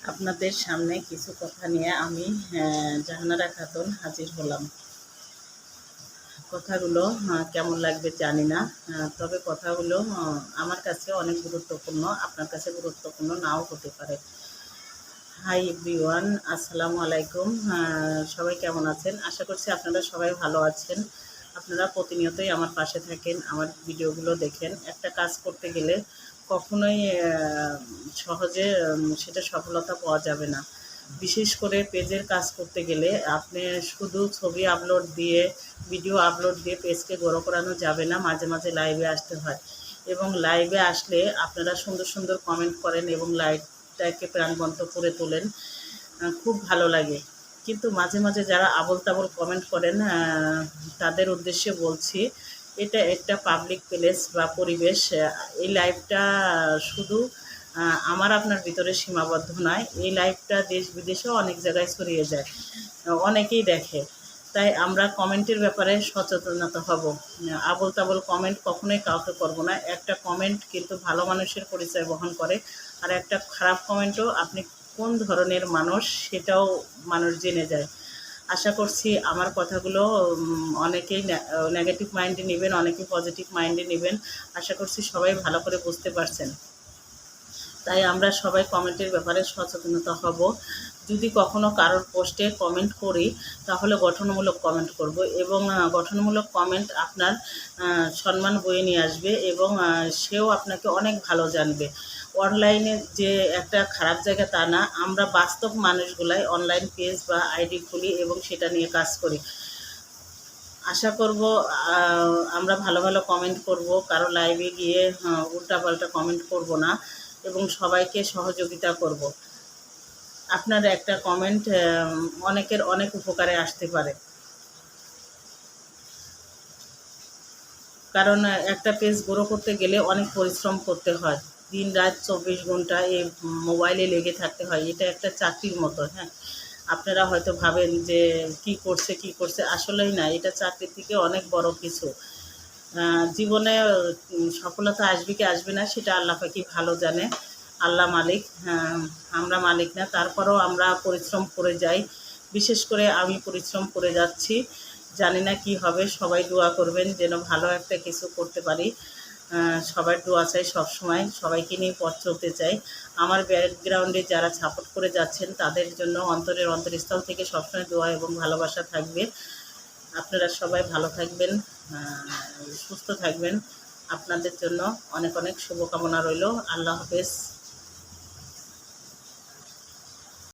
আপনাদের সামনে কিছু কথা নিয়ে আমি জাহানারা খাতুন হাজির হলাম। কথাগুলো কেমন লাগবে জানি না, তবে কথাগুলো আমার কাছে অনেক গুরুত্বপূর্ণ, আপনার কাছে গুরুত্বপূর্ণ নাও হতে পারে। হাই এভরিওয়ান, আসসালামু আলাইকুম। সবাই কেমন আছেন? আশা করছি আপনারা সবাই ভালো আছেন। আপনারা প্রতিনিয়তই আমার পাশে থাকেন, আমার ভিডিওগুলো দেখেন। একটা কাজ করতে গেলে কখনোই সহজে সেটা সফলতা পাওয়া যাবে না। বিশেষ করে পেজের কাজ করতে গেলে আপনি শুধু ছবি আপলোড দিয়ে, ভিডিও আপলোড দিয়ে পেজকে গ্রো করানো যাবে না। মাঝে মাঝে লাইভে আসতে হয়, এবং লাইভে আসলে আপনারা সুন্দর সুন্দর কমেন্ট করেন এবং লাইভটাকে প্রাণবন্ত করে তোলেন, খুব ভালো লাগে। কিন্তু মাঝে মাঝে যারা আবোল তাবোল কমেন্ট করেন, তাদের উদ্দেশ্যে বলছি, এটা একটা পাবলিক প্লেস বা পরিবেশ। এই লাইভটা শুধু আমার আপনার ভিতরে সীমাবদ্ধ নয়, এই লাইভটা দেশ বিদেশেও অনেক জায়গায় ছড়িয়ে যায়, অনেকেই দেখে। তাই আমরা কমেন্টের ব্যাপারে সচেতনতা হব। আবোল তাবোল কমেন্ট কখনোই কাউকে করব না। একটা কমেন্ট কিন্তু ভালো মানুষের পরিচয় বহন করে, আর একটা খারাপ কমেন্টও আপনি কোন ধরনের মানুষ সেটাও মানুষ জেনে যায়। আশা করছি আমার কথাগুলো অনেকেই নেগেটিভ মাইন্ডে নেবেন, অনেকেই পজিটিভ মাইন্ডে নেবেন। আশা করছি সবাই ভালো করে বুঝতে পারছেন। তাই আমরা সবাই কমেন্টের ব্যাপারে সচেতনতা হব। যদি কখনো কারোর পোস্টে কমেন্ট করি, তাহলে গঠনমূলক কমেন্ট করব, এবং গঠনমূলক কমেন্ট আপনার সম্মান বয়ে নিয়ে আসবে, এবং সেও আপনাকে অনেক ভালো জানবে। অনলাইনে যে একটা খারাপ জায়গা তা না, আমরা বাস্তব মানুষগুলাই অনলাইন পেজ বা আইডি খুলি এবং সেটা নিয়ে কাজ করি। আশা করব আমরা ভালো ভালো কমেন্ট করব, কারো লাইভে গিয়ে উল্টাপাল্টা কমেন্ট করব না, এবং সবাইকে সহযোগিতা করব। আপনার একটা কমেন্ট অনেকের অনেক উপকারে আসতে পারে। কারণ একটা পেজ গ্রো করতে গেলে অনেক পরিশ্রম করতে হয়, দিন রাত 24 ঘন্টা এই মোবাইলে লেগে থাকতে হয়। এটা একটা চাকরির মতো। হ্যাঁ, আপনারা হয়তো ভাবেন যে কি করছে, আসলেই না, এটা চাকরির থেকে অনেক বড় কিছু। জীবনে সফলতা আসবে কি আসবে না সেটা আল্লাহ পাকই ভালো জানে, আল্লাহ মালিক, আমরা মালিক না। তারপরেও আমরা পরিশ্রম করে যাই, বিশেষ করে আমি পরিশ্রম করে যাচ্ছি। জানি না কি হবে, সবাই দোয়া করবেন যেন ভালো একটা কিছু করতে পারি। সবার দোয়া চাই সবসময়, সবাইকে নিয়ে পথ চলতে চাই। আমার ব্যাকগ্রাউন্ডে যারা সাপোর্ট করে যাচ্ছেন তাদের জন্য অন্তরের অন্তরস্থল থেকে সবসময় দোয়া এবং ভালোবাসা থাকবে। আপনারা সবাই ভালো থাকবেন, সুস্থ থাকবেন। আপনাদের জন্য অনেক অনেক শুভকামনা রইল। আল্লাহ হাফেজ।